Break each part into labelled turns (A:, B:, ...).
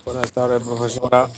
A: Buenas tardes, profesora.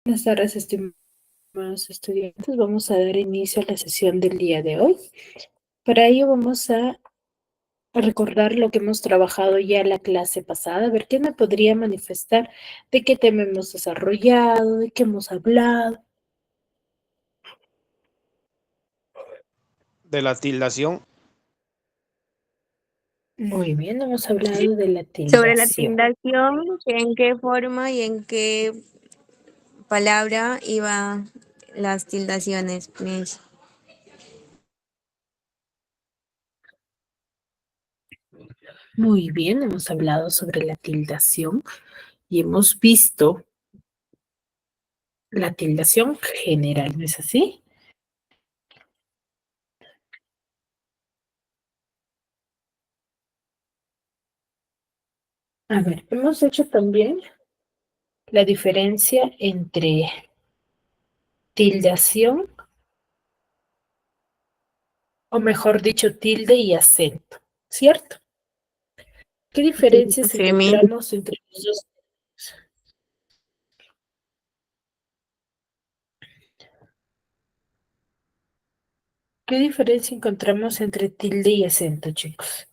B: Buenas tardes, estimados estudiantes. Vamos a dar inicio a la sesión del día de hoy. Para ello vamos a recordar lo que hemos trabajado ya la clase pasada, a ver qué me podría manifestar de qué tema hemos desarrollado, de qué hemos hablado.
A: De la tildación.
B: Muy bien, hemos hablado de la
C: Sobre la
B: tildación.
C: tildación, en qué forma y en qué palabra iban las tildaciones, Miss.
B: Muy bien, hemos hablado sobre la tildación y hemos visto la tildación general, ¿no es así? A ver, hemos hecho también la diferencia entre tildación, o mejor dicho, tilde y acento, ¿cierto? ¿Qué diferencias
C: Sí, Miss.
B: encontramos entre los dos? ¿Qué diferencia encontramos entre tilde y acento, chicos?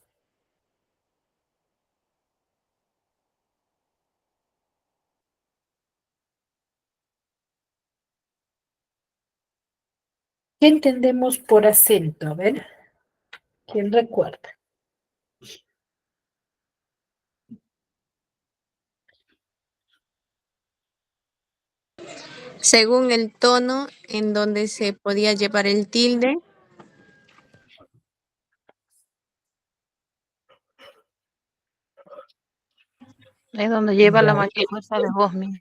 B: ¿Qué entendemos por acento? A ver, ¿quién recuerda?
C: Según el tono en donde se podía llevar el tilde,
D: Es donde lleva la
B: Ya,
D: mayor fuerza de voz, Miss.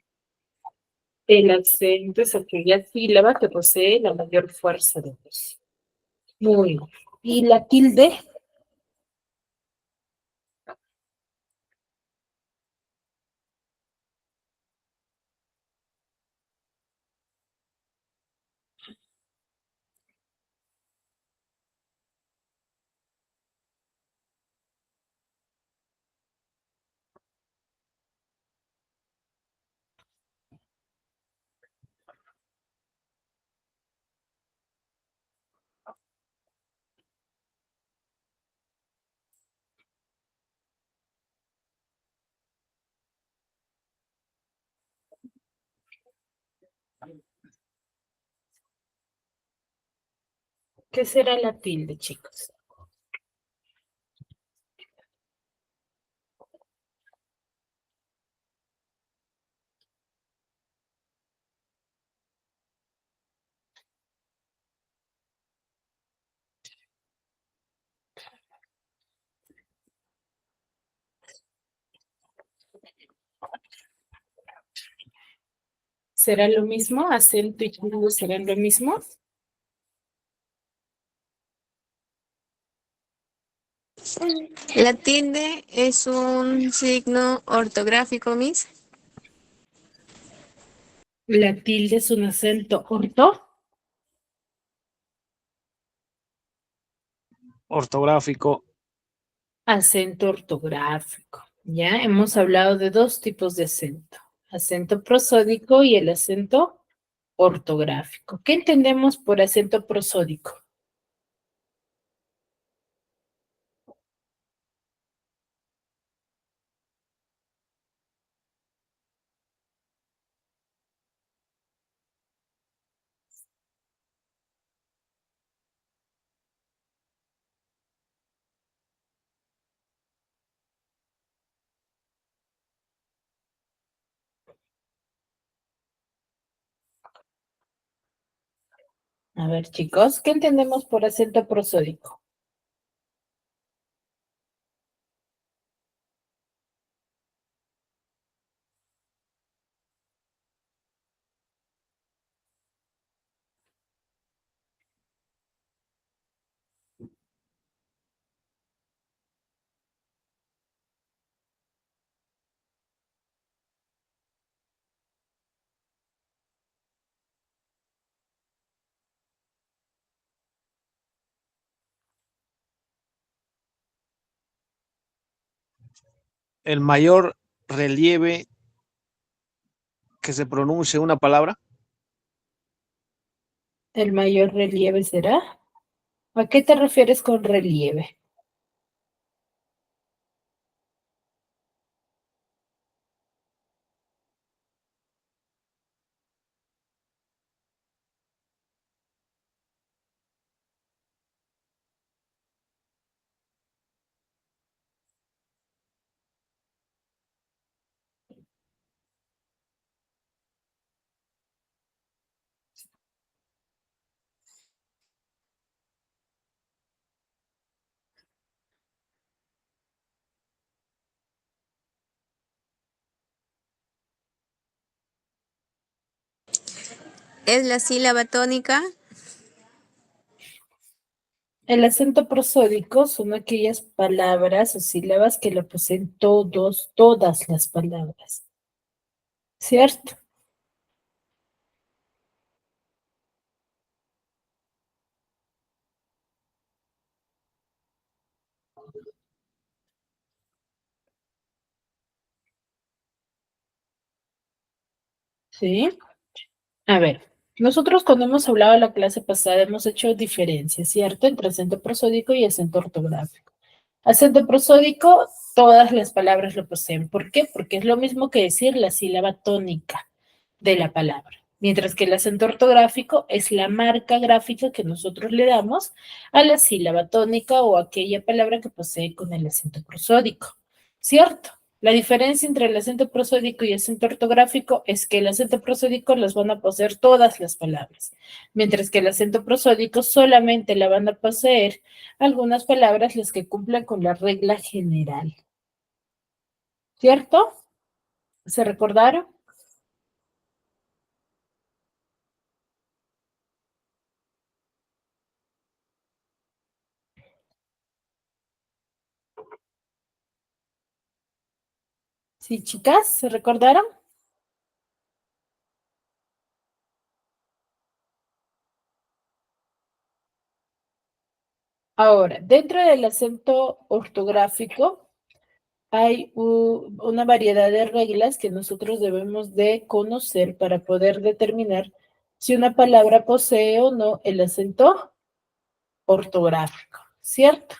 B: el acento es aquella sílaba que posee la mayor fuerza de voz. Muy bien. ¿Y la tilde? ¿Qué será la tilde, chicos? ¿Será lo mismo? ¿Acento y tilde serán lo mismo?
C: La tilde es un signo ortográfico, Miss.
B: La tilde es un acento orto.
A: Ortográfico.
B: Acento ortográfico. Ya hemos hablado de dos tipos de acento. Acento prosódico y el acento ortográfico. ¿Qué entendemos por acento prosódico? A ver, chicos, ¿qué entendemos por acento prosódico?
A: El mayor relieve que se pronuncie una palabra.
B: ¿El mayor relieve será? ¿A qué te refieres con relieve?
C: Es la sílaba tónica.
B: El acento prosódico son aquellas palabras o sílabas que lo poseen todas las palabras. ¿Cierto? ¿Sí? A ver, nosotros cuando hemos hablado la clase pasada hemos hecho diferencias, ¿cierto? Entre acento prosódico y acento ortográfico. Acento prosódico, todas las palabras lo poseen. ¿Por qué? Porque es lo mismo que decir la sílaba tónica de la palabra. Mientras que el acento ortográfico es la marca gráfica que nosotros le damos a la sílaba tónica o aquella palabra que posee con el acento prosódico. ¿Cierto? La diferencia entre el acento prosódico y el acento ortográfico es que el acento prosódico las van a poseer todas las palabras, mientras que el acento prosódico solamente la van a poseer algunas palabras las que cumplan con la regla general. ¿Cierto? ¿Se recordaron? Sí, chicas, ¿se recordaron? Ahora, dentro del acento ortográfico hay una variedad de reglas que nosotros debemos de conocer para poder determinar si una palabra posee o no el acento ortográfico, ¿cierto?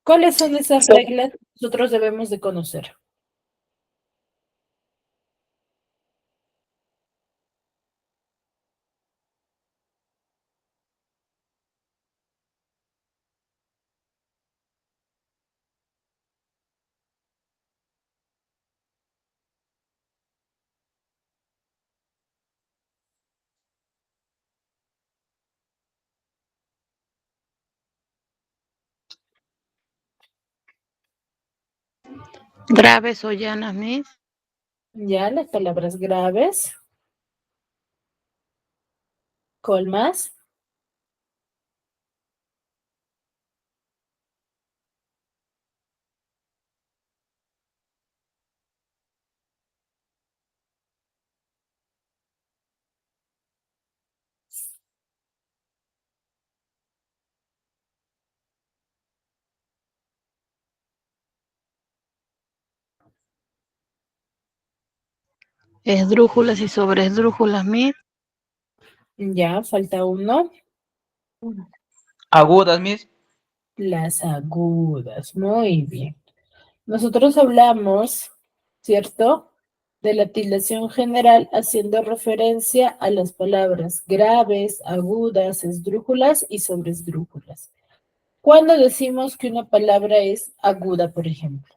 B: ¿Cuáles son esas reglas que nosotros debemos de conocer?
D: Graves o llanas, Miss.
B: Ya, las palabras graves. ¿Cuál más?
D: Esdrújulas y sobreesdrújulas, Miss.
B: Ya, falta uno.
E: Agudas, Miss.
B: Las agudas. Muy bien. Nosotros hablamos, ¿cierto? De la tildación general haciendo referencia a las palabras graves, agudas, esdrújulas y sobreesdrújulas. ¿Cuándo decimos que una palabra es aguda, por ejemplo?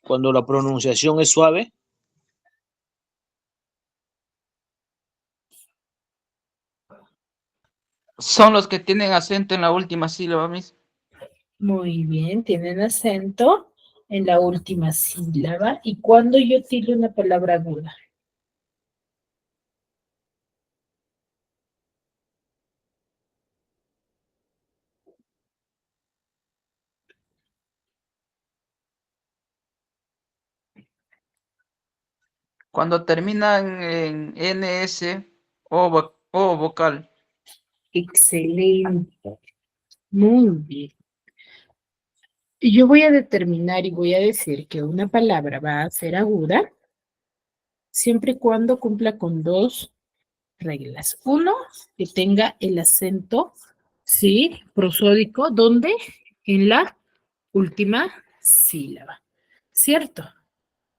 A: Cuando la pronunciación es suave.
E: Son los que tienen acento en la última sílaba, Miss.
B: Muy bien, tienen acento en la última sílaba. ¿Y cuándo yo tildo una palabra aguda?
E: Cuando terminan en NS o vocal.
B: Excelente. Muy bien. Y yo voy a determinar y voy a decir que una palabra va a ser aguda siempre y cuando cumpla con dos reglas. Uno, que tenga el acento, sí, prosódico, ¿dónde? En la última sílaba, ¿cierto?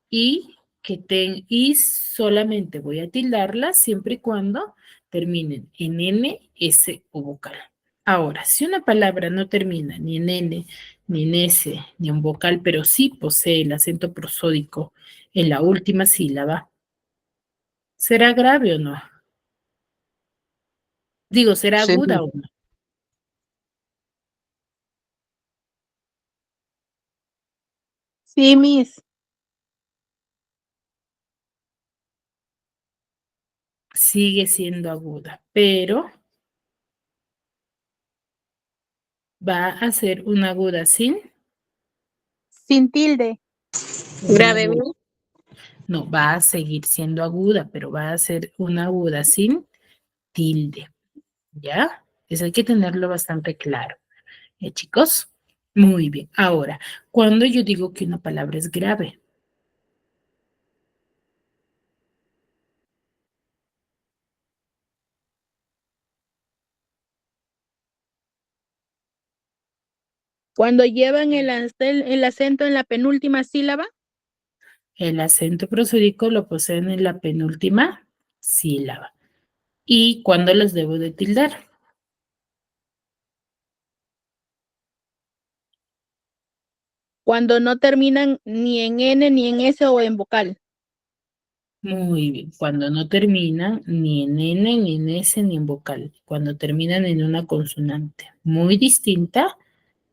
B: Y solamente voy a tildarla siempre y cuando terminen en N, S o vocal. Ahora, si una palabra no termina ni en N, ni en S, ni en vocal, pero sí posee el acento prosódico en la última sílaba, ¿será grave o no? Digo, ¿será
E: Sí,
B: aguda
E: Miss.
B: o no?
D: Sí, Miss.
B: Sigue siendo aguda, pero va a ser una aguda sin.
D: Sin tilde.
C: Grave,
B: No,
C: Miss.
B: no, va a seguir siendo aguda, pero va a ser una aguda sin tilde, ¿ya? Eso hay que tenerlo bastante claro, chicos? Muy bien. Ahora, cuando yo digo que una palabra es grave,
D: Cuando llevan el acento en la penúltima sílaba.
B: el acento prosódico lo poseen en la penúltima sílaba. ¿Y cuándo los debo de tildar?
D: Cuando no terminan ni en N, ni en S o en vocal.
B: Muy bien, cuando no terminan ni en N, ni en S, ni en vocal, cuando terminan en una consonante muy distinta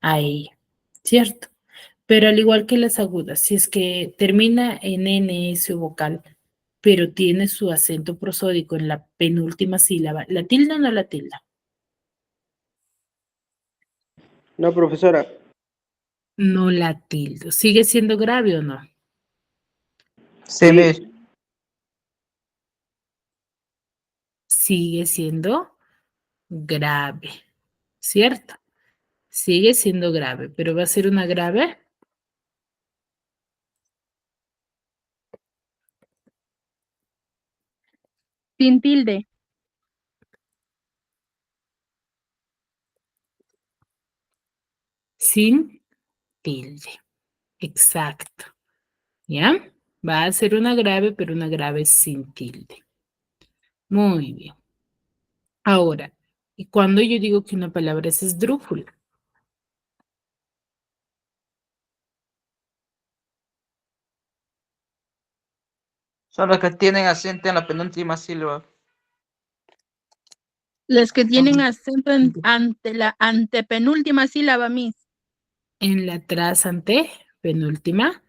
B: a ella, ¿cierto? Pero al igual que las agudas, si es que termina en N, S o vocal, pero tiene su acento prosódico en la penúltima sílaba, ¿la tilda o no la tilda?
F: No, profesora.
B: No la tildo. ¿Sigue siendo grave o no?
E: Sí, Miss.
B: Sigue siendo grave, ¿cierto? Sigue siendo grave, pero va a ser una grave
D: Sin tilde.
B: sin tilde. Exacto. ¿Ya? Va a ser una grave, pero una grave sin tilde. Muy bien. Ahora, ¿y cuando yo digo que una palabra es esdrújula?
E: Son los que tienen acento en la penúltima sílaba.
D: Las que tienen acento ante la antepenúltima sílaba, Miss.
B: En la penúltima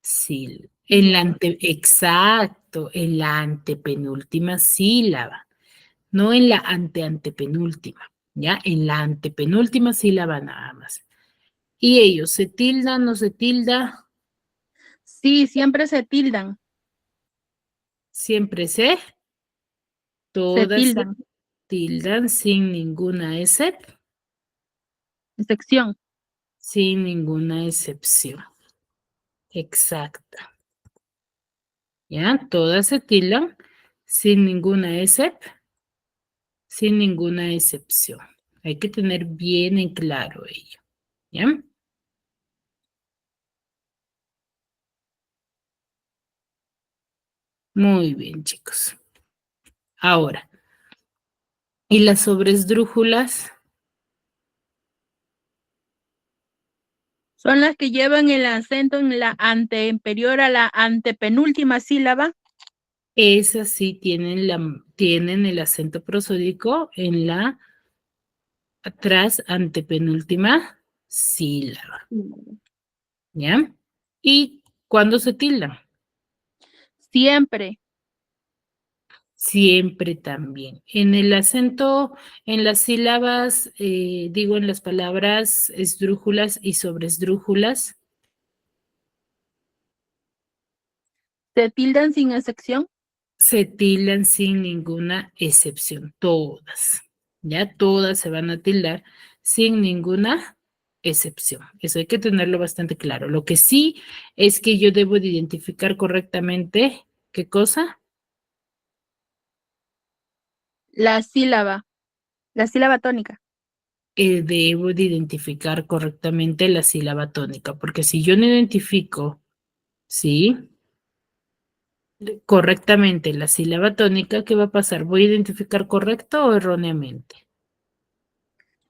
B: sílaba. En la exacto, en la antepenúltima sílaba. No en la antepenúltima, ¿ya? En la antepenúltima sílaba nada más. ¿Y ellos se tildan, no se tilda?
D: Sí, siempre se tildan.
B: Siempre se.
D: Se
B: Todas se
D: tildan.
B: tildan sin ninguna excepción.
D: Sección.
B: Sin ninguna excepción. Exacta. ¿Ya? Todas se tildan sin ninguna excepción. Sin ninguna excepción. Hay que tener bien en claro ello. ¿Ya? Muy bien, chicos. Ahora, ¿y las sobresdrújulas?
D: Son las que llevan el acento en la anterior a la antepenúltima sílaba.
B: Esas sí tienen el acento prosódico en la atrás antepenúltima sílaba. ¿Ya? ¿Y cuándo se tildan?
D: Siempre.
B: Siempre también. En el acento, en las sílabas, digo en las palabras esdrújulas y sobresdrújulas,
D: Se tildan sin excepción.
B: se tildan sin ninguna excepción, todas. Ya todas se van a tildar sin ninguna excepción. Eso hay que tenerlo bastante claro. Lo que sí es que yo debo de identificar correctamente, ¿qué cosa?
D: La sílaba tónica.
B: Debo de identificar correctamente la sílaba tónica, porque si yo no identifico, ¿sí? Correctamente la sílaba tónica, ¿qué va a pasar? ¿Voy a identificar correcto o erróneamente?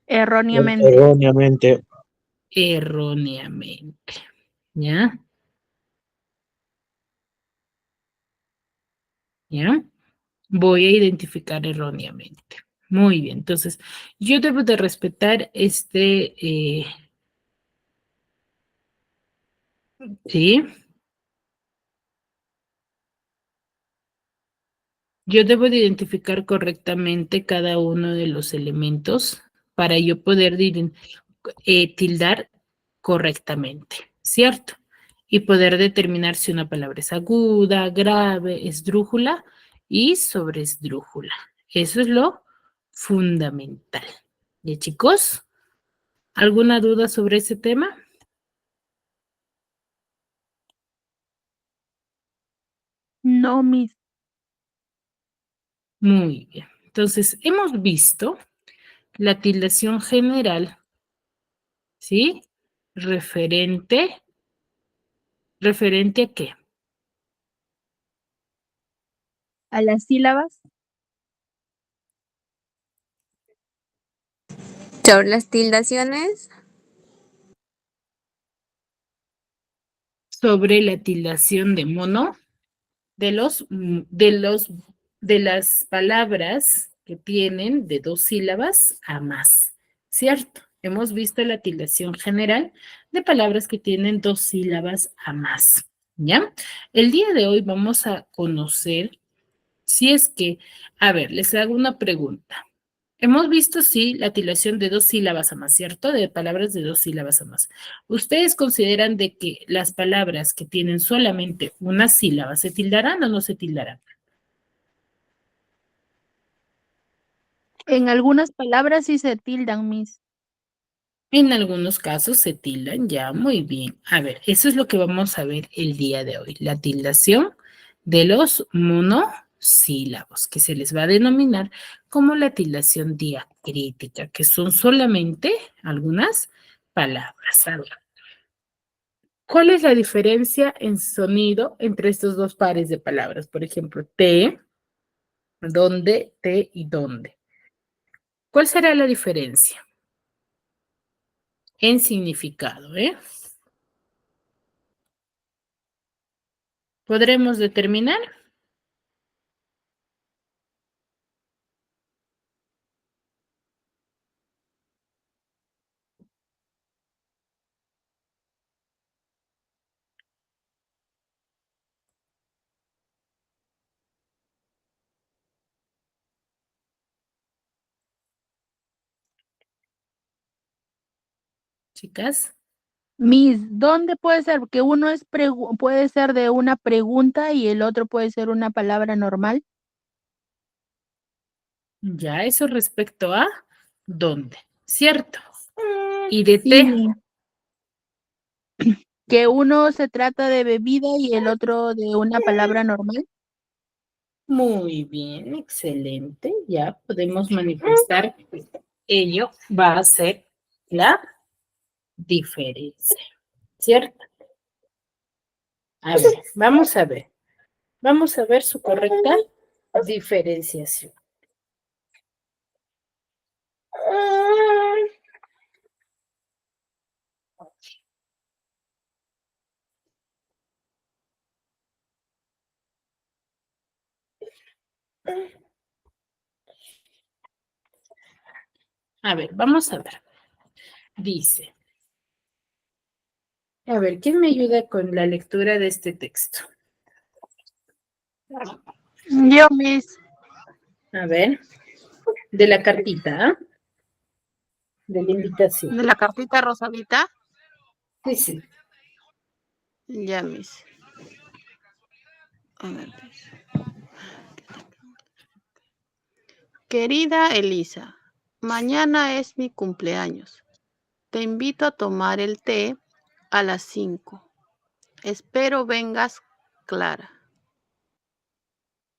D: Erróneamente.
A: Erróneamente.
B: Erróneamente, ¿ya? ¿Ya? Voy a identificar erróneamente. Muy bien, entonces yo debo de respetar ¿sí? Yo debo de identificar correctamente cada uno de los elementos para yo poder tildar correctamente, ¿cierto? Y poder determinar si una palabra es aguda, grave, esdrújula y sobresdrújula. Eso es lo fundamental. ¿Ya, chicos? ¿Alguna duda sobre ese tema?
D: No, Miss.
B: Muy bien. Entonces, hemos visto la tildación general, ¿sí? ¿Referente a qué?
D: A las sílabas.
C: Sobre las tildaciones,
B: Sobre la tildación de mono de las palabras que tienen de 2 sílabas a más, ¿cierto? Hemos visto la tildación general de palabras que tienen 2 sílabas a más, ¿ya? El día de hoy vamos a conocer si es que, a ver, les hago una pregunta. Hemos visto, sí, la tildación de 2 sílabas a más, ¿cierto? De palabras de 2 sílabas a más. ¿Ustedes consideran de que las palabras que tienen solamente una sílaba se tildarán o no se tildarán?
D: En algunas palabras sí se tildan, Miss.
B: En algunos casos se tildan ya, muy bien. A ver, eso es lo que vamos a ver el día de hoy, la tildación de los monosílabos, que se les va a denominar como la tildación diacrítica, que son solamente algunas palabras. A ver. ¿Cuál es la diferencia en sonido entre estos dos pares de palabras? Por ejemplo, te, dónde, te y dónde. ¿Cuál será la diferencia en significado, ¿Podremos determinar? Chicas.
D: Miss, ¿dónde puede ser? Porque uno es puede ser de una pregunta y el otro puede ser una palabra normal.
B: Ya, eso respecto a dónde, ¿cierto? Y de
D: Sí,
B: té,
D: Miss. Que uno se trata de bebida y el otro de una palabra normal.
B: muy bien, excelente. Ya podemos manifestar que ello va a ser la diferencia, ¿cierto? A ver, vamos a ver. Vamos a ver su correcta diferenciación. A ver, vamos a ver. Dice, a ver, ¿quién me ayuda con la lectura de este texto?
G: Yo, Miss.
B: A ver, de la cartita, ¿ah? De la invitación.
G: De la cartita rosadita.
B: Sí, sí.
G: Ya, Miss. A ver, pues. Querida Elisa, mañana es mi cumpleaños. Te invito a tomar el té a las 5. Espero vengas, Clara.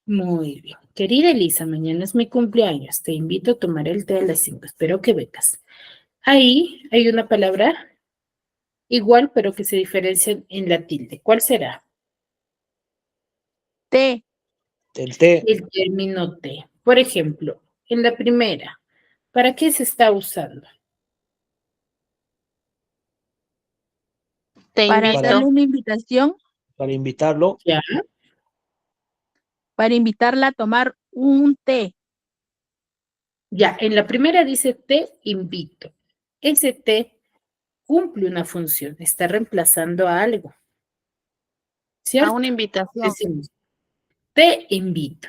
B: Muy bien. Querida Elisa, mañana es mi cumpleaños. Te invito a tomar el té a las 5. Espero que vengas. Ahí hay una palabra igual, pero que se diferencia en la tilde. ¿Cuál será?
D: Té.
A: El té,
B: El término té. Por ejemplo, en la primera, ¿para qué se está usando?
G: Te
D: Para
A: para,
D: hacerle
G: invito.
D: una invitación,
A: para invitarlo,
B: Ya,
D: para invitarla a tomar un té.
B: ya. En la primera dice te invito. Ese té cumple una función, está reemplazando a algo,
G: A
B: ¿cierto?
G: una invitación.
B: Decimos, te invito.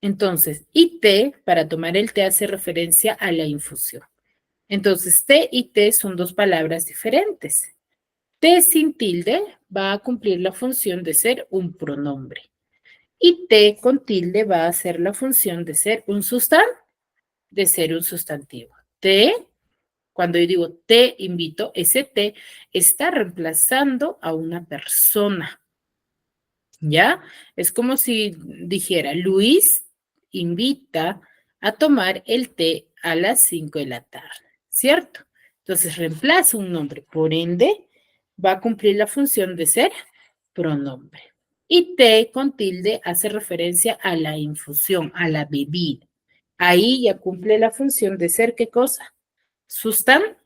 B: Entonces, y té, para tomar el té, hace referencia a la infusión. Entonces, té y té son dos palabras diferentes. Té sin tilde va a cumplir la función de ser un pronombre. Y té con tilde va a hacer la función de ser un sustantivo. Té, cuando yo digo te invito, ese té está reemplazando a una persona. ¿Ya? Es como si dijera, Luis invita a tomar el té a las 5 de la tarde, ¿cierto? Entonces reemplaza un nombre, por ende, va a cumplir la función de ser pronombre. Y té con tilde hace referencia a la infusión, a la bebida. Ahí ya cumple la función de ser, ¿qué cosa?
D: Sustantivo.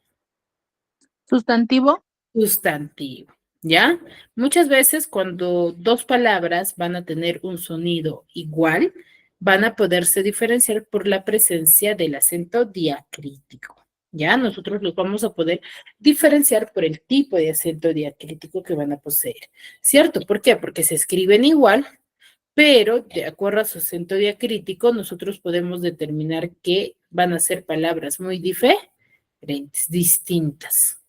B: Sustantivo, ¿ya? Muchas veces cuando dos palabras van a tener un sonido igual, van a poderse diferenciar por la presencia del acento diacrítico, ¿ya? Nosotros los vamos a poder diferenciar por el tipo de acento diacrítico que van a poseer, ¿cierto? ¿Por qué? Porque se escriben igual, pero de acuerdo a su acento diacrítico, nosotros podemos determinar que van a ser palabras muy diferentes, distintas.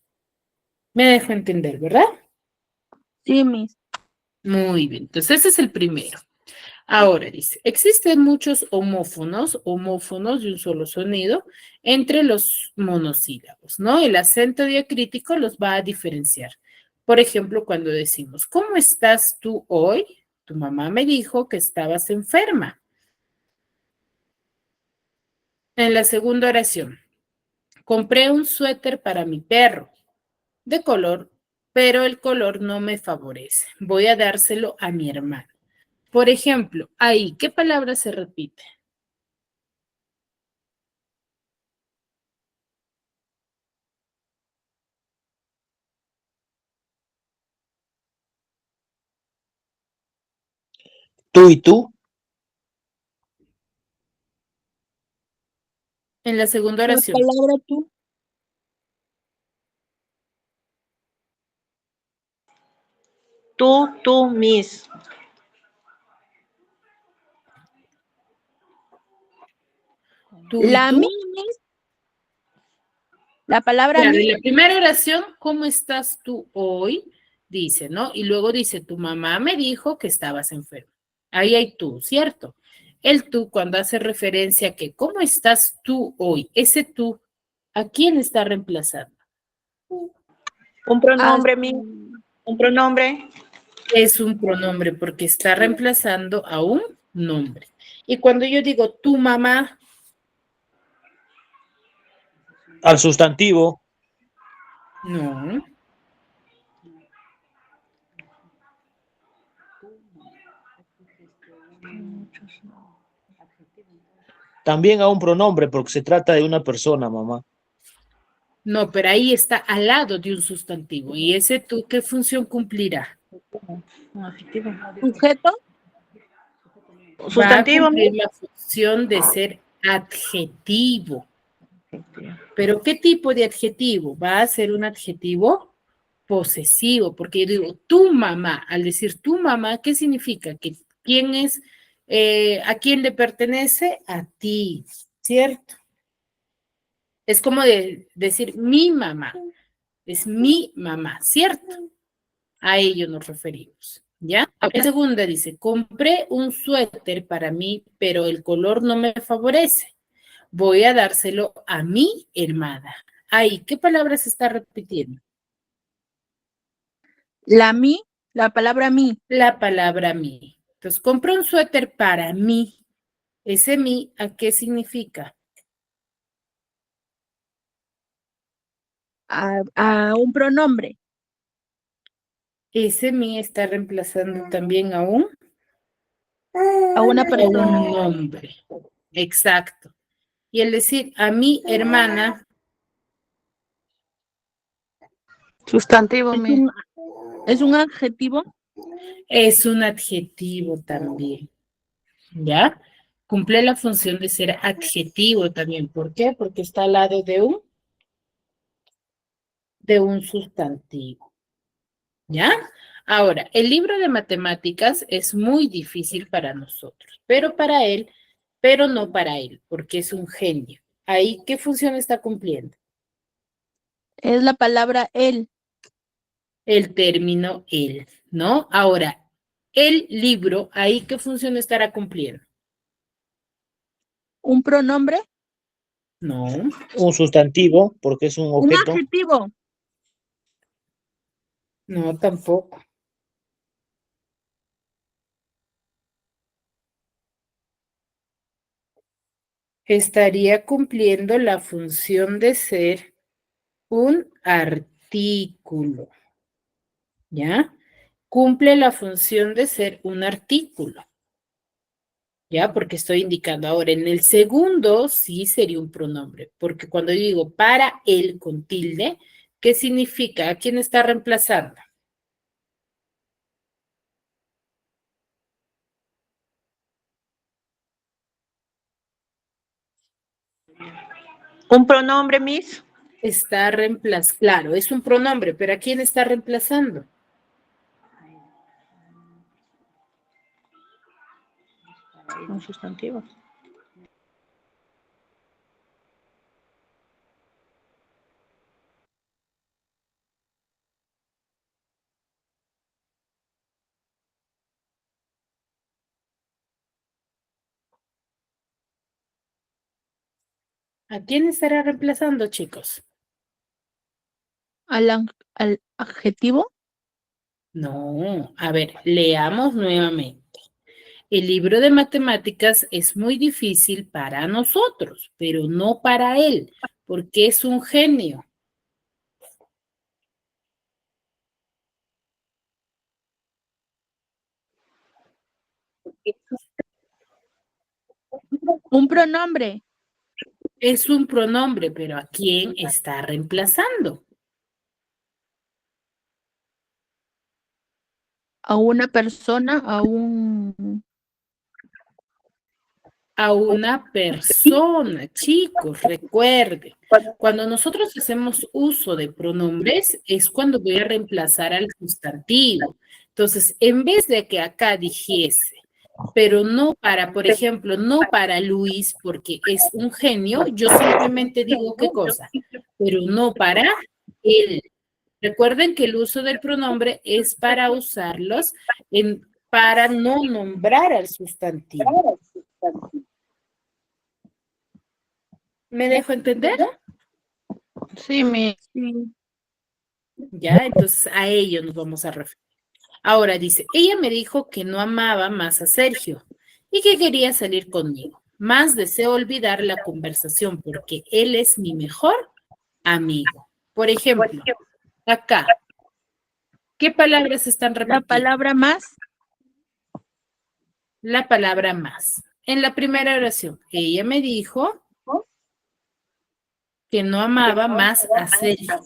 B: Me dejo entender, ¿verdad?
D: Sí, Miss.
B: Muy bien, entonces ese es el primero. Ahora dice, existen muchos homófonos de un solo sonido entre los monosílabos, ¿no? El acento diacrítico los va a diferenciar. Por ejemplo, cuando decimos, ¿cómo estás tú hoy? Tu mamá me dijo que estabas enferma. En la segunda oración, compré un suéter para mi perro de color pero el color no me favorece. Voy a dárselo a mi hermano. Por ejemplo, ahí, ¿qué palabra se repite?
A: Tú y tú.
B: En la segunda
D: La
B: oración.
D: palabra tú.
H: Tú, mis.
B: Tú y
D: La
B: tú.
D: mi, Miss. La palabra
B: Claro,
D: mi.
B: en la primera oración, ¿cómo estás tú hoy? Dice, ¿no? Y luego dice, tu mamá me dijo que estabas enfermo. Ahí hay tú, ¿cierto? El tú, cuando hace referencia a que, ¿cómo estás tú hoy? Ese tú, ¿a quién está reemplazando?
H: Un pronombre, mis. Un pronombre.
B: Es un pronombre porque está reemplazando a un nombre. Y cuando yo digo tu mamá,
A: Al sustantivo.
B: no.
A: También a un pronombre porque se trata de una persona, mamá.
B: No, pero ahí está al lado de un sustantivo. ¿Y ese tú qué función cumplirá?
D: Sujeto.
B: Va a
H: Sustantivo,
B: cumplir
H: mis.
B: la función de ser adjetivo. ¿Pero qué tipo de adjetivo? Va a ser un adjetivo posesivo, porque yo digo tu mamá. Al decir tu mamá, ¿qué significa? Que quién es, a quién le pertenece, a ti, ¿cierto? Es como decir mi mamá, es mi mamá, ¿cierto? A ello nos referimos, ¿ya? La segunda dice, compré un suéter para mí, pero el color no me favorece. Voy a dárselo a mi hermana. Ahí, ¿qué palabra se está repitiendo?
D: La mi. La palabra mi.
B: La palabra mí. Entonces, compré un suéter para mí. Ese mí, ¿a qué significa?
D: A un pronombre.
B: Ese mí está reemplazando también
D: A una
B: a un
D: persona.
B: nombre. Exacto. Y el decir a mi hermana
G: Sustantivo,
D: Es
G: mis.
D: un, es un adjetivo.
B: es un adjetivo también, ¿ya? Cumple la función de ser adjetivo también. ¿Por qué? Porque está al lado de un sustantivo, ¿ya? Ahora, el libro de matemáticas es muy difícil para nosotros, pero no para él, porque es un genio. Ahí, ¿qué función está cumpliendo?
D: Es la palabra él.
B: El término él, ¿no? Ahora, el libro, ahí, ¿qué función estará cumpliendo?
D: Un pronombre.
B: No,
A: Un sustantivo porque es un
D: Un
A: objeto.
D: adjetivo.
B: no, tampoco. Estaría cumpliendo la función de ser un artículo, ¿ya? Cumple la función de ser un artículo, ¿ya? Porque estoy indicando ahora, en el segundo sí sería un pronombre, porque cuando yo digo para él con tilde, ¿qué significa? ¿A quién está reemplazando?
H: Un pronombre, mis.
B: Está reemplazando, claro, es un pronombre, pero ¿a quién está reemplazando?
H: Un sustantivo.
B: ¿A quién estará reemplazando, chicos?
D: Al adjetivo.
B: No, a ver, leamos nuevamente. El libro de matemáticas es muy difícil para nosotros, pero no para él, porque es un genio.
D: Un pronombre.
B: Es un pronombre, pero ¿a quién está reemplazando?
D: A una persona, a
B: una persona, chicos, recuerden. Cuando nosotros hacemos uso de pronombres es cuando voy a reemplazar al sustantivo. Entonces, en vez de que acá dijese, pero no para, por ejemplo, no para Luis porque es un genio, yo simplemente digo qué cosa, pero no para él. Recuerden que el uso del pronombre es para usarlos para no nombrar al sustantivo. ¿Me dejo entender?
G: Sí,
B: Ya, entonces a ello nos vamos a referir. Ahora dice, ella me dijo que no amaba más a Sergio y que quería salir conmigo. Más deseo olvidar la conversación porque él es mi mejor amigo. Por ejemplo, acá, ¿qué palabras están
D: la
B: repitiendo?
D: palabra más.
B: La palabra más. En la primera oración, ella me dijo que no amaba más a Sergio.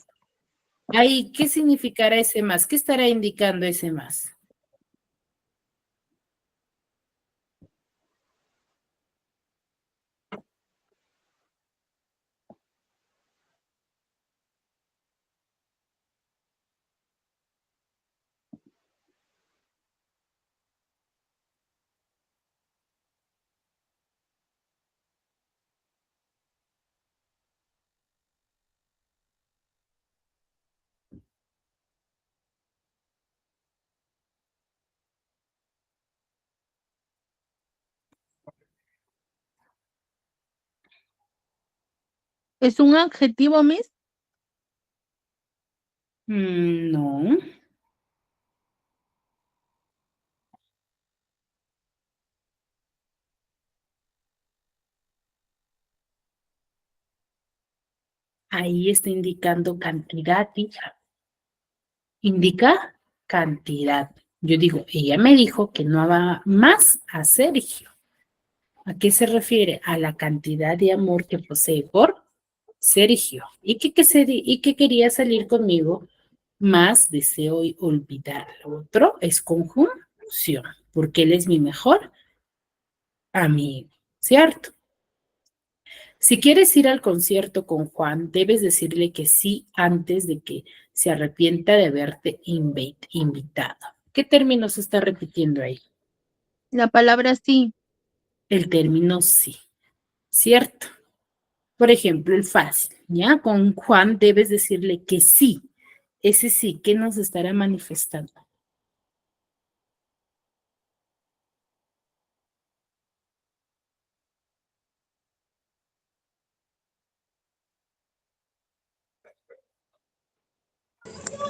B: Ahí, ¿qué significará ese más? ¿Qué estará indicando ese más?
D: ¿Es un adjetivo, Miss?
B: No. Ahí está indicando cantidad, hija. Indica cantidad. Yo digo, ella me dijo que no amaba más a Sergio. ¿A qué se refiere? A la cantidad de amor que posee por Sergio. Y que quería salir conmigo, más deseo olvidar. Lo otro es conjunción, porque él es mi mejor amigo, ¿cierto? Si quieres ir al concierto con Juan, debes decirle que sí antes de que se arrepienta de haberte invitado. ¿Qué término se está repitiendo ahí?
D: La palabra sí.
B: El término sí, ¿cierto? Por ejemplo, el fácil, ¿ya? Con Juan debes decirle que sí. Ese sí, ¿qué nos estará manifestando?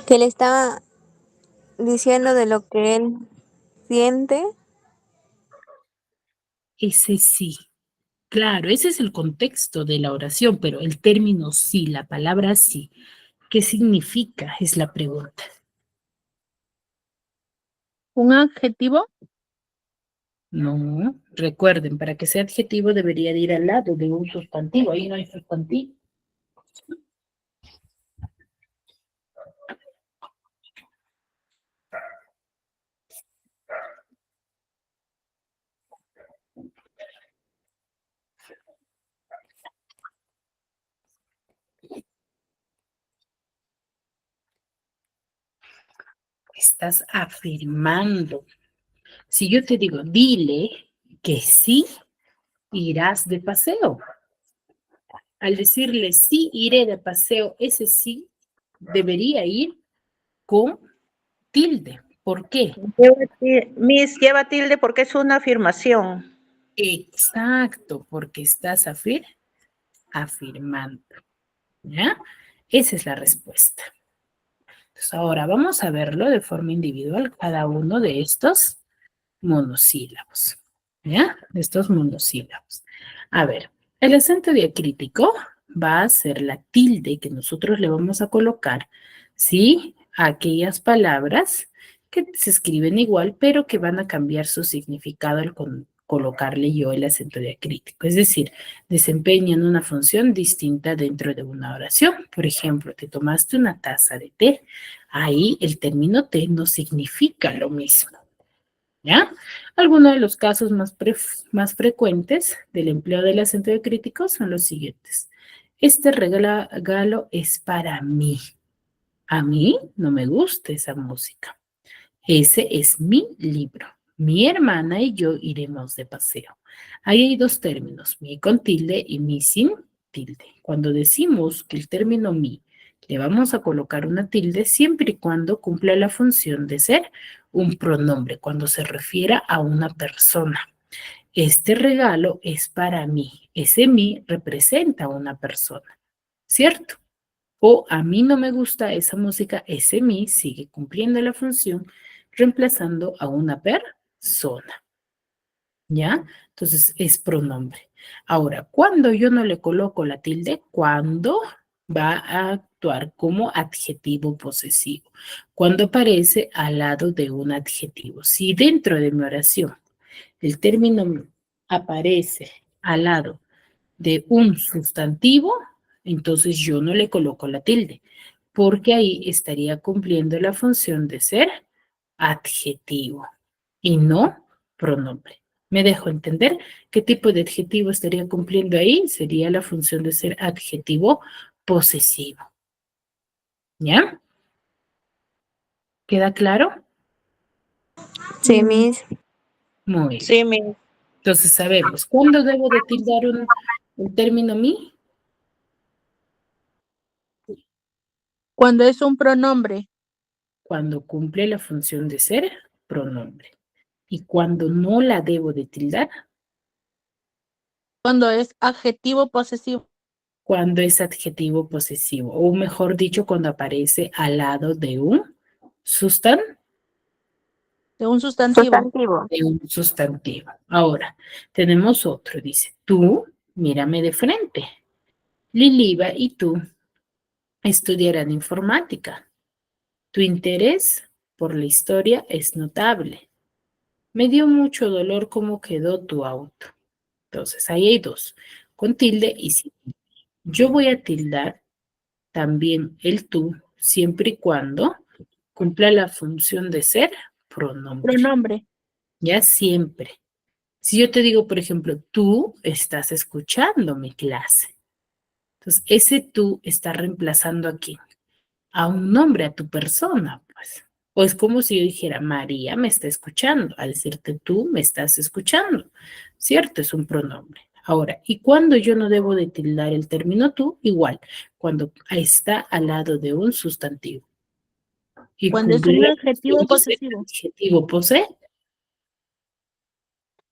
C: Que le estaba diciendo de lo que él siente.
B: Ese sí. Claro, ese es el contexto de la oración, pero el término sí, la palabra sí, ¿qué significa? Es la pregunta.
D: ¿Un adjetivo?
B: No, recuerden, para que sea adjetivo debería de ir al lado de un sustantivo. Ahí no hay sustantivo. Estás afirmando. Si yo te digo, dile que sí irás de paseo. Al decirle sí iré de paseo, ese sí debería ir con tilde. ¿Por qué?
H: Miss, lleva tilde porque es una afirmación.
B: Exacto, porque estás afirmando. ¿Ya? Esa es la respuesta. Entonces, ahora vamos a verlo de forma individual, cada uno de estos monosílabos. ¿Ya? De estos monosílabos. A ver, el acento diacrítico va a ser la tilde que nosotros le vamos a colocar, ¿sí? A aquellas palabras que se escriben igual, pero que van a cambiar su significado colocarle yo el acento diacrítico. Es decir, desempeñan una función distinta dentro de una oración. Por ejemplo, te tomaste una taza de té. Ahí el término té no significa lo mismo. ¿Ya? Algunos de los casos más frecuentes del empleo del acento diacrítico son los siguientes. Este regalo es para mí. A mí no me gusta esa música. Ese es mi libro. Mi hermana y yo iremos de paseo. Ahí hay dos términos, mi con tilde y mi sin tilde. Cuando decimos que el término mi le vamos a colocar una tilde siempre y cuando cumpla la función de ser un pronombre, cuando se refiera a una persona. Este regalo es para mí. Ese mí representa a una persona, ¿cierto? O a mí no me gusta esa música, ese mí sigue cumpliendo la función reemplazando a una persona. ¿Ya? Entonces es pronombre. Ahora, cuando yo no le coloco la tilde, cuando va a actuar como adjetivo posesivo, cuando aparece al lado de un adjetivo. Si dentro de mi oración el término aparece al lado de un sustantivo, entonces yo no le coloco la tilde, porque ahí estaría cumpliendo la función de ser adjetivo y no pronombre. ¿Me dejo entender qué tipo de adjetivo estaría cumpliendo ahí? Sería la función de ser adjetivo posesivo. ¿Ya? ¿Queda claro?
C: Sí, Miss.
B: Muy bien.
H: Sí, Miss.
B: Entonces sabemos, ¿cuándo debo de tildar el término mi?
D: Cuando es un pronombre.
B: Cuando cumple la función de ser pronombre. ¿Y cuando no la debo de tildar?
D: Cuando es adjetivo posesivo.
B: Cuando es adjetivo posesivo, o mejor dicho, cuando aparece al lado de un sustantivo.
D: De un sustantivo.
B: De un sustantivo. Ahora, tenemos otro, dice, tú, mírame de frente. Liliva y tú estudiarán informática. Tu interés por la historia es notable. Me dio mucho dolor cómo quedó tu auto. Entonces, ahí hay dos, con tilde y sin. Yo voy a tildar también el tú, siempre y cuando cumpla la función de ser pronombre.
D: Pronombre.
B: Ya siempre. Si yo te digo, por ejemplo, tú estás escuchando mi clase. Entonces, ese tú está reemplazando aquí a un nombre, a tu persona, pues. O es como si yo dijera, María me está escuchando. Al decirte tú me estás escuchando, ¿cierto? Es un pronombre. Ahora, ¿y cuando yo no debo de tildar el término tú? Igual, cuando está al lado de un sustantivo. Y
D: Cuando es
B: cumple
D: un
B: la
D: adjetivo
B: función de ser
D: posesivo.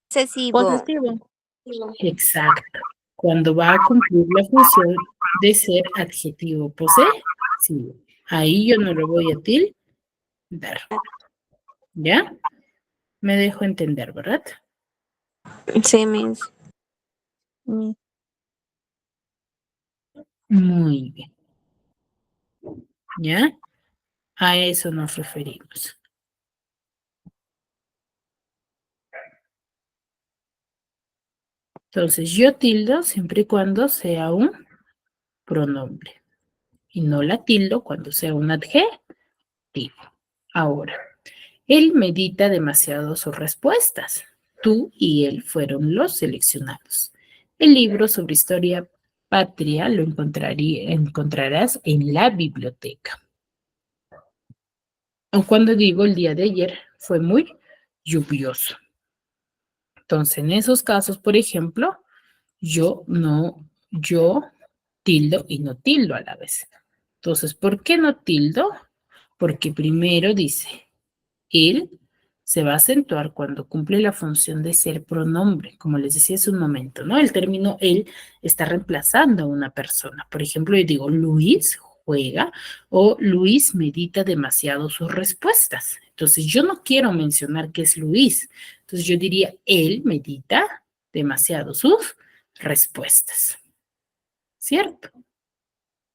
B: adjetivo
C: Posesivo.
D: Posesivo.
B: exacto. Cuando va a cumplir la función de ser adjetivo posesivo. Ahí yo no lo voy a tildar. ¿Ya? Me dejo entender, ¿verdad?
C: Sí, Miss.
D: Mi-
B: Muy bien. ¿Ya? A eso nos referimos. Entonces, yo tildo siempre y cuando sea un pronombre. Y no la tildo cuando sea un adjetivo. Ahora, él medita demasiado sus respuestas. Tú y él fueron los seleccionados. El libro sobre historia patria lo encontrarás en la biblioteca. O cuando digo el día de ayer fue muy lluvioso. Entonces, en esos casos, por ejemplo, yo tildo y no tildo a la vez. Entonces, ¿por qué no tildo? Porque primero dice, él se va a acentuar cuando cumple la función de ser pronombre, como les decía hace un momento, ¿no? El término él está reemplazando a una persona. Por ejemplo, yo digo, Luis juega o Luis medita demasiado sus respuestas. Entonces, yo no quiero mencionar que es Luis. Entonces, yo diría, él medita demasiado sus respuestas. ¿Cierto?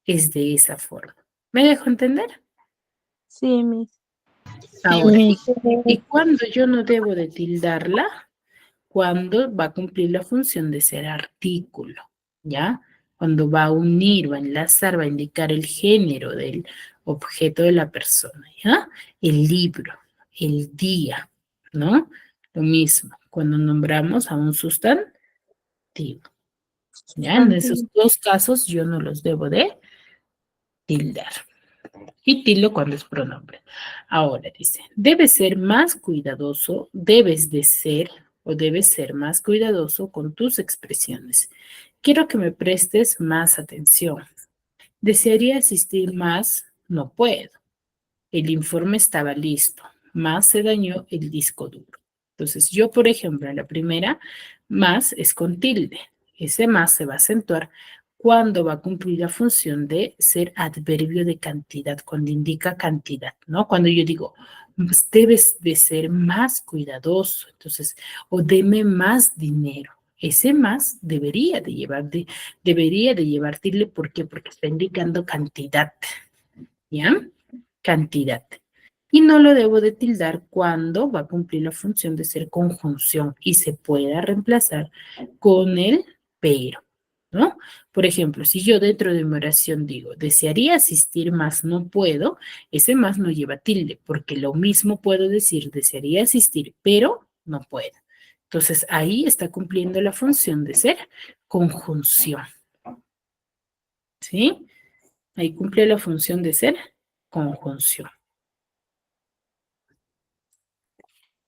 B: Es de esa forma. ¿Me dejo entender?
D: Sí, Miss.
B: Ahora, ¿y cuándo yo no debo de tildarla? cuando va a cumplir la función de ser artículo, ¿ya? Cuando va a unir, va a enlazar, va a indicar el género del objeto de la persona, ¿ya? El libro, el día, ¿no? Lo mismo, cuando nombramos a un sustantivo, ¿ya? En esos dos casos yo no los debo de tildar. Y tildo cuando es pronombre. Ahora dice, debes ser más cuidadoso, debes de ser o debes ser más cuidadoso con tus expresiones. Quiero que me prestes más atención. Desearía asistir más, no puedo. El informe estaba listo, más se dañó el disco duro. Entonces yo, por ejemplo, en la primera, más es con tilde. Ese más se va a acentuar cuando va a cumplir la función de ser adverbio de cantidad, cuando indica cantidad, ¿no? Cuando yo digo, pues, debes de ser más cuidadoso, entonces, o deme más dinero. Ese más debería de llevar tilde, ¿por qué? Porque está indicando cantidad, ¿ya? Cantidad. Y no lo debo de tildar cuando va a cumplir la función de ser conjunción y se pueda reemplazar con el pero, ¿no? Por ejemplo, si yo dentro de mi oración digo, desearía asistir más, no puedo, ese más no lleva tilde, porque lo mismo puedo decir, desearía asistir, pero no puedo. Entonces, ahí está cumpliendo la función de ser conjunción, ¿sí? Ahí cumple la función de ser conjunción.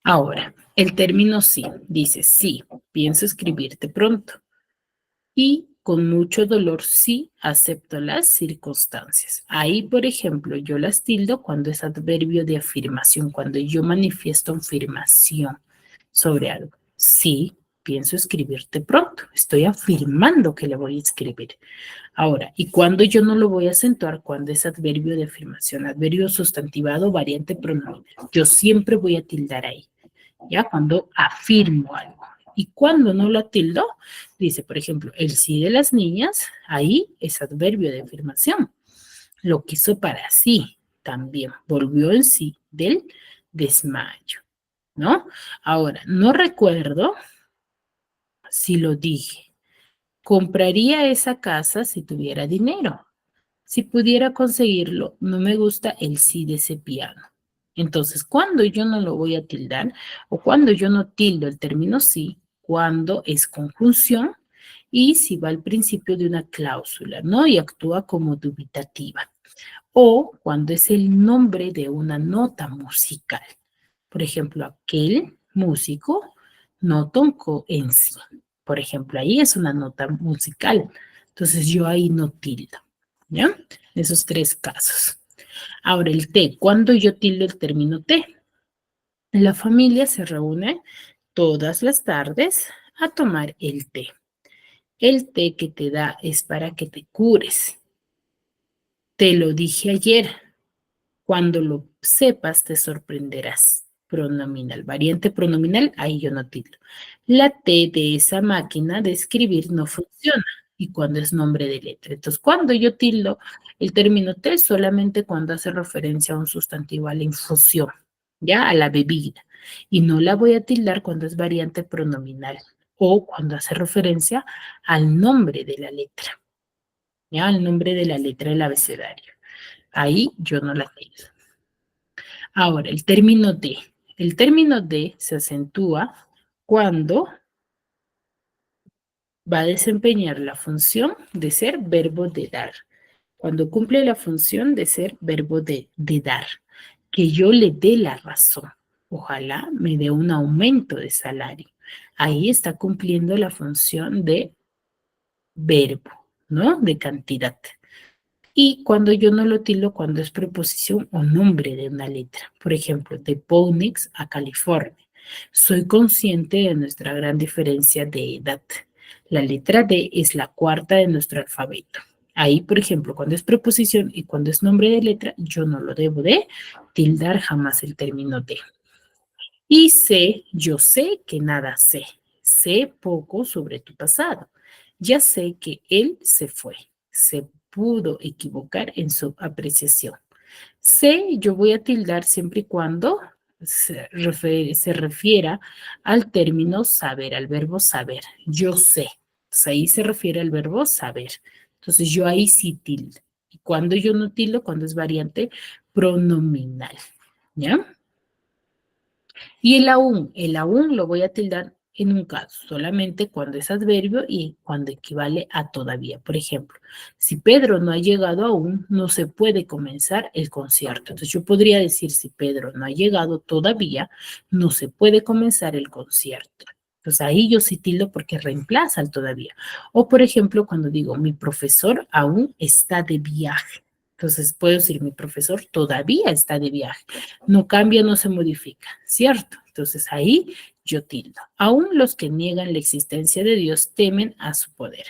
B: Ahora, el término sí, dice sí, pienso escribirte pronto. Y con mucho dolor sí acepto las circunstancias. Ahí, por ejemplo, yo las tildo cuando es adverbio de afirmación, cuando yo manifiesto afirmación sobre algo. Sí, pienso escribirte pronto. Estoy afirmando que le voy a escribir. Ahora, ¿y cuando yo no lo voy a acentuar? Cuando es adverbio de afirmación, adverbio sustantivado, variante pronominal. Yo siempre voy a tildar ahí, ¿ya? Cuando afirmo algo. Y cuando no lo tildo, dice, por ejemplo, el sí de las niñas, ahí es adverbio de afirmación. Lo quiso para sí también. Volvió en sí del desmayo, ¿no? Ahora, no recuerdo si lo dije. Compraría esa casa si tuviera dinero. Si pudiera conseguirlo, no me gusta el sí de ese piano. Entonces, cuando yo no lo voy a tildar o cuando yo no tildo el término sí, cuando es conjunción y si va al principio de una cláusula, ¿no? Y actúa como dubitativa. O cuando es el nombre de una nota musical. Por ejemplo, aquel músico no tocó en sí. Por ejemplo, ahí es una nota musical. Entonces yo ahí no tildo, ¿ya? Esos tres casos. Ahora el té. ¿Cuándo yo tildo el término té? La familia se reúne todas las tardes a tomar el té. El té que te da es para que te cures. Te lo dije ayer. Cuando lo sepas, te sorprenderás. Pronominal, variante pronominal, ahí yo no tildo. La T de esa máquina de escribir no funciona. Y cuando es nombre de letra. Entonces, cuando yo tildo el término T, solamente cuando hace referencia a un sustantivo, a la infusión, ya a la bebida. Y no la voy a tildar cuando es variante pronominal o cuando hace referencia al nombre de la letra, ya al nombre de la letra del abecedario. Ahí yo no la tildo. Ahora, el término de. El término de se acentúa cuando va a desempeñar la función de ser verbo de dar. Cuando cumple la función de ser verbo de dar. Que yo le dé la razón. Ojalá me dé un aumento de salario. Ahí está cumpliendo la función de verbo, ¿no? De cantidad. Y cuando yo no lo tildo, cuando es preposición o nombre de una letra. Por ejemplo, de Phoenix a California. Soy consciente de nuestra gran diferencia de edad. La letra D es la cuarta de nuestro alfabeto. Ahí, por ejemplo, cuando es preposición y cuando es nombre de letra, yo no lo debo de tildar jamás el término de. Y sé, yo sé que nada sé. Sé poco sobre tu pasado. Ya sé que él se fue. Se pudo equivocar en su apreciación. Sé, yo voy a tildar siempre y cuando se refiera al término saber, al verbo saber. Yo sé. Entonces ahí se refiere al verbo saber. Entonces yo ahí sí tildo. ¿Y cuando yo no tildo? Cuando es variante pronominal. ¿Ya? Y el aún lo voy a tildar en un caso, solamente cuando es adverbio y cuando equivale a todavía. Por ejemplo, si Pedro no ha llegado aún, no se puede comenzar el concierto. Entonces yo podría decir, si Pedro no ha llegado todavía, no se puede comenzar el concierto. Entonces ahí yo sí tildo porque reemplaza el todavía. O por ejemplo, cuando digo, mi profesor aún está de viaje. Entonces puedo decir, mi profesor todavía está de viaje. No cambia, no se modifica, ¿cierto? Entonces ahí yo tildo. Aún los que niegan la existencia de Dios temen a su poder.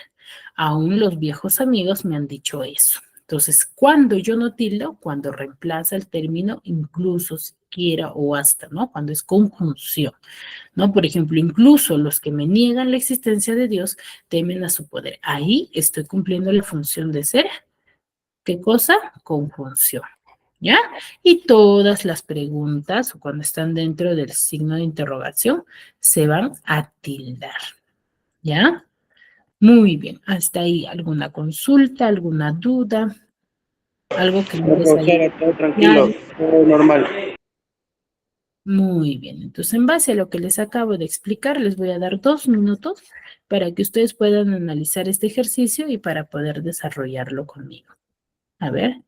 B: Aún los viejos amigos me han dicho eso. Entonces, cuando yo no tildo, cuando reemplaza el término incluso, siquiera o hasta, ¿no? Cuando es conjunción, ¿no? Por ejemplo, incluso los que me niegan la existencia de Dios temen a su poder. Ahí estoy cumpliendo la función de ser, ¿qué cosa? Conjunción. ¿Ya? Y todas las preguntas, cuando están dentro del signo de interrogación, se van a tildar. ¿Ya? Muy bien. Hasta ahí, ¿alguna consulta, alguna duda? Algo que
F: No,
B: no les haya
F: profesora, todo tranquilo,
B: claro.
F: todo normal.
B: Muy bien. Entonces, en base a lo que les acabo de explicar, les voy a dar 2 minutos para que ustedes puedan analizar este ejercicio y para poder desarrollarlo conmigo. A ver.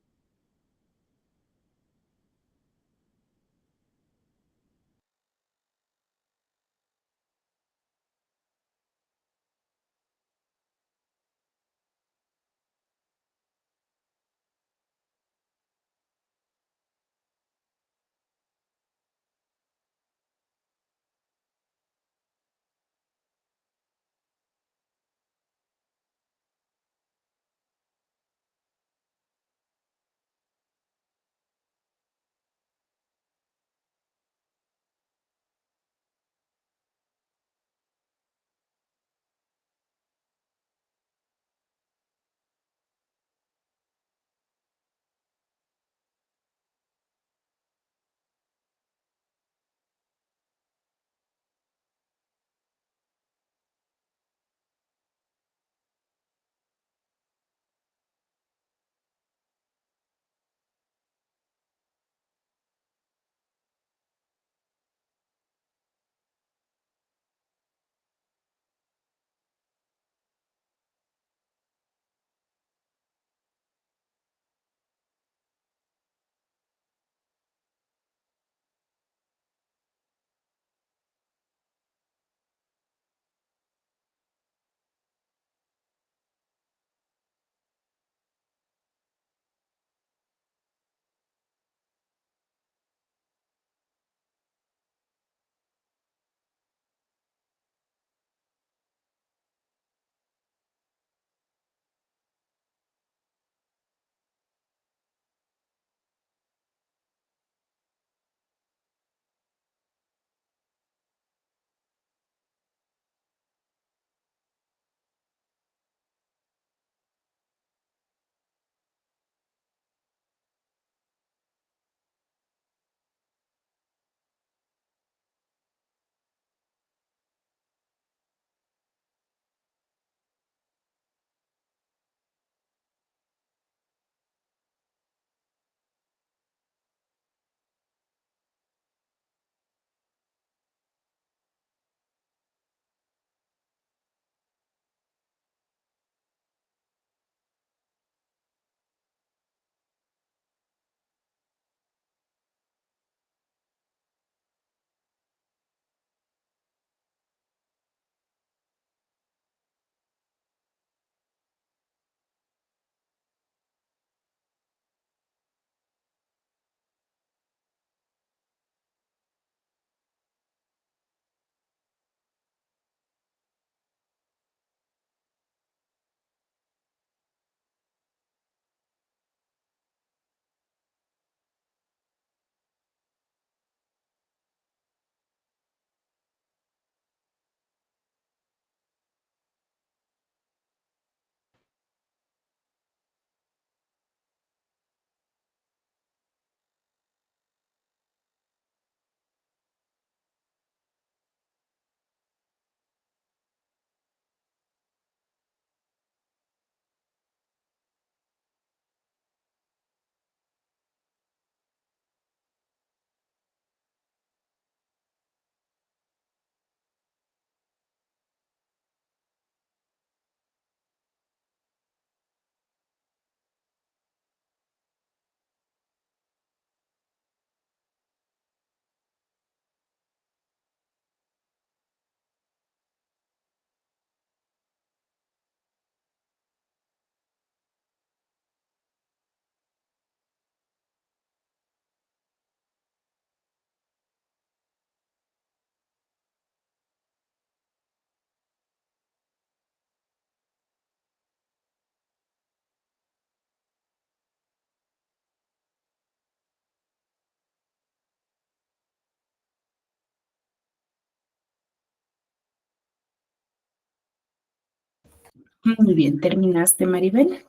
B: Muy bien, ¿terminaste, Maribel?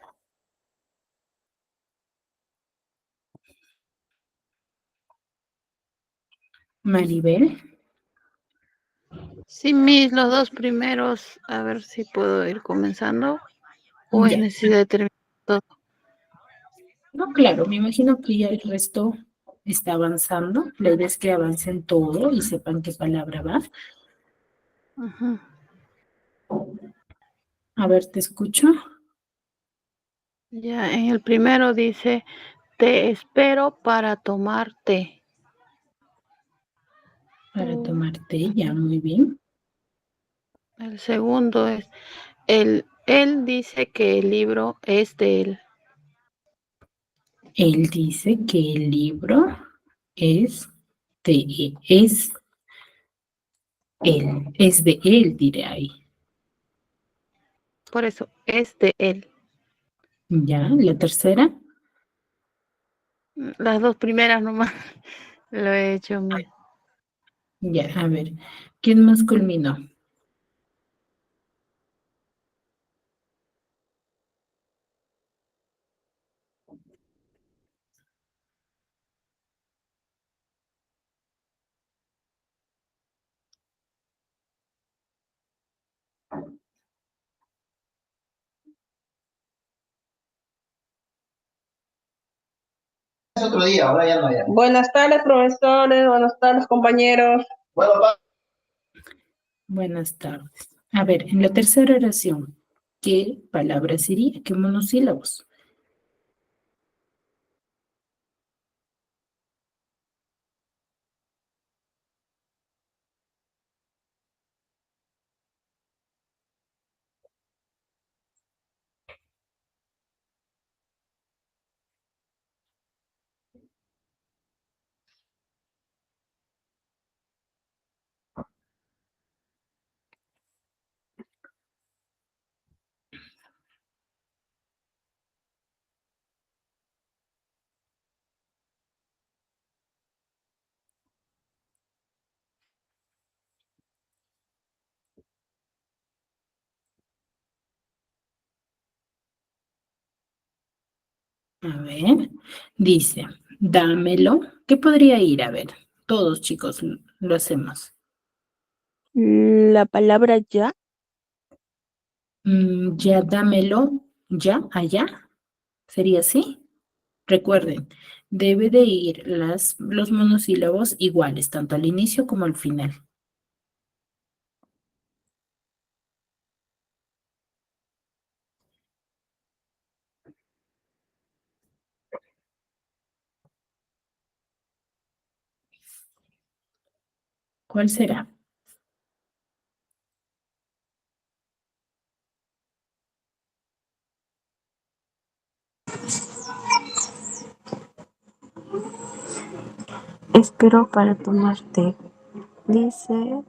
B: Maribel.
G: Sí, mis, los dos primeros, a ver si puedo ir comenzando. O es
B: Ya.
G: necesidad de terminar todo.
B: No, claro, me imagino que ya el resto está avanzando. La idea es que avancen todo y sepan qué palabra va.
G: Ujú.
B: A ver, te escucho.
G: Ya, en el primero dice, te espero para tomar té.
B: Para tomar té, ya, muy bien.
G: El segundo es, él dice que el libro es de él.
B: Él dice que el libro es es de él, diré ahí.
G: Por eso, es de él.
B: Ya, la tercera.
G: Las dos primeras nomás lo he hecho mío.
B: Ya, a ver, ¿quién más culminó?
I: Otro día, ahora ya no hay. Buenas tardes, profesores. Buenas tardes, compañeros.
B: Buenas tardes. A ver, en la tercera oración, ¿qué palabra sería? ¿Qué monosílabos? A ver, dice, dámelo. ¿Qué podría ir? A ver, todos chicos lo hacemos.
D: La palabra ya.
B: Ya dámelo, ya, allá. ¿Sería así? Recuerden, debe de ir los monosílabos iguales, tanto al inicio como al final. ¿Cuál será?
C: Espero para tomarte. Dice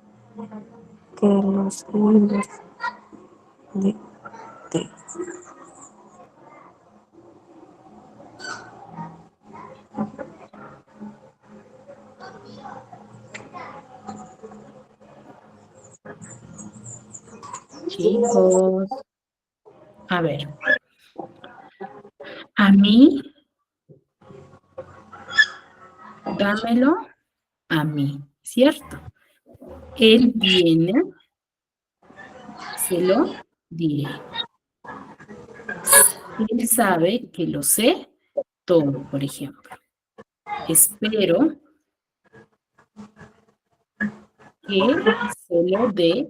C: que los libros de té.
B: Chicos, a ver, a mí, dámelo a mí, ¿cierto? Él viene, se lo diré. Él sabe que lo sé todo, por ejemplo. Espero que se lo dé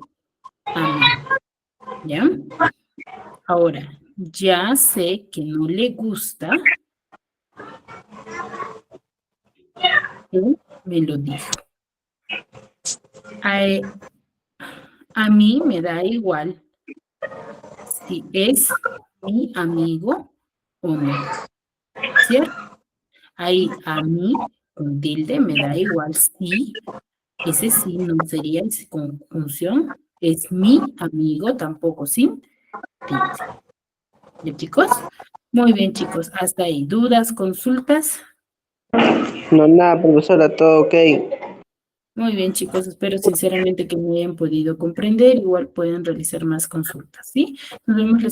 B: a mí, ¿ya? Ahora, ya sé que no le gusta, él me lo dijo. A mí me da igual si es mi amigo o no, ¿cierto? Ahí a mí, con tilde, me da igual si, ese sí no sería conjunción, es mi amigo, tampoco sin tilde. ¿Ya, chicos? Muy bien, chicos, hasta ahí. ¿Dudas, consultas?
F: No, nada, profesora, todo ok.
B: Muy bien, chicos, espero sinceramente que me hayan podido comprender. Igual pueden realizar más consultas, ¿sí? Nos vemos la